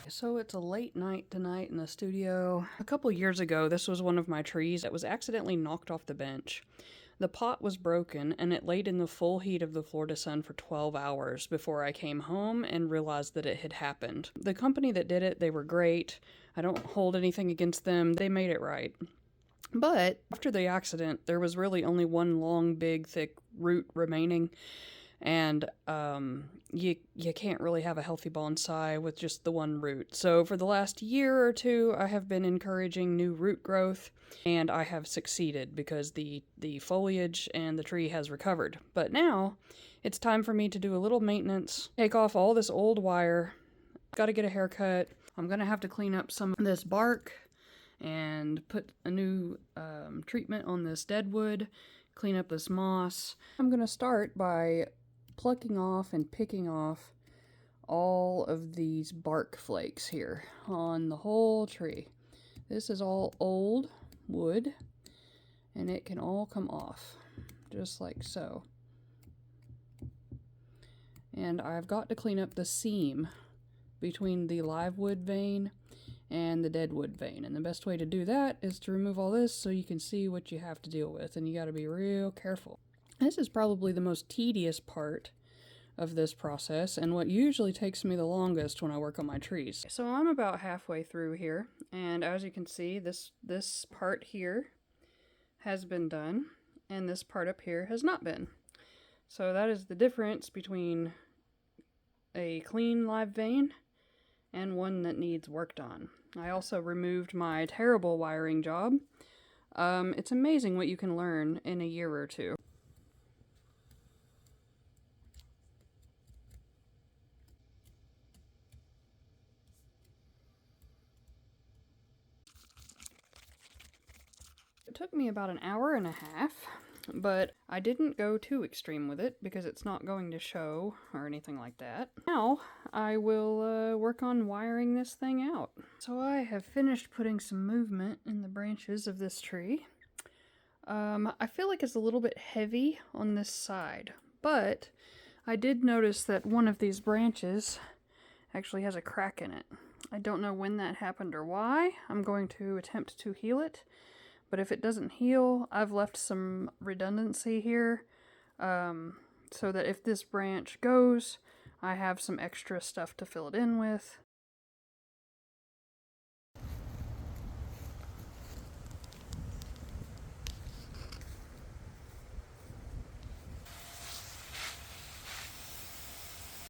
So it's a late night tonight in the studio. A couple years ago, this was one of my trees that was accidentally knocked off the bench. The pot was broken, and it laid in the full heat of the Florida sun for 12 hours before I came home and realized that it had happened. The company that did it, they were great. I don't hold anything against them. They made it right. But after the accident, there was really only one long, big, thick root remaining. And you can't really have a healthy bonsai with just the one root. So for the last year or two, I have been encouraging new root growth, and I have succeeded because the foliage and the tree has recovered. But now it's time for me to do a little maintenance, take off all this old wire, got to get a haircut. I'm going to have to clean up some of this bark and put a new treatment on this deadwood, clean up this moss. I'm going to start by plucking off and picking off all of these bark flakes here on the whole tree. This is all old wood, and it can all come off just like so. And I've got to clean up the seam between the live wood vein and the deadwood vein, and the best way to do that is to remove all this so you can see what you have to deal with, and you got to be real careful. This is probably the most tedious part of this process, and what usually takes me the longest when I work on my trees. So I'm about halfway through here, and as you can see, this part here has been done, and this part up here has not been. So that is the difference between a clean live vein and one that needs worked on. I also removed my terrible wiring job. It's amazing what you can learn in a year or two. It took me about an hour and a half, but I didn't go too extreme with it because it's not going to show or anything like that. Now I will work on wiring this thing out. So I have finished putting some movement in the branches of this tree. I feel like it's a little bit heavy on this side, but I did notice that one of these branches actually has a crack in it. I don't know when that happened or why. I'm going to attempt to heal it. But if it doesn't heal, I've left some redundancy here so that if this branch goes, I have some extra stuff to fill it in with.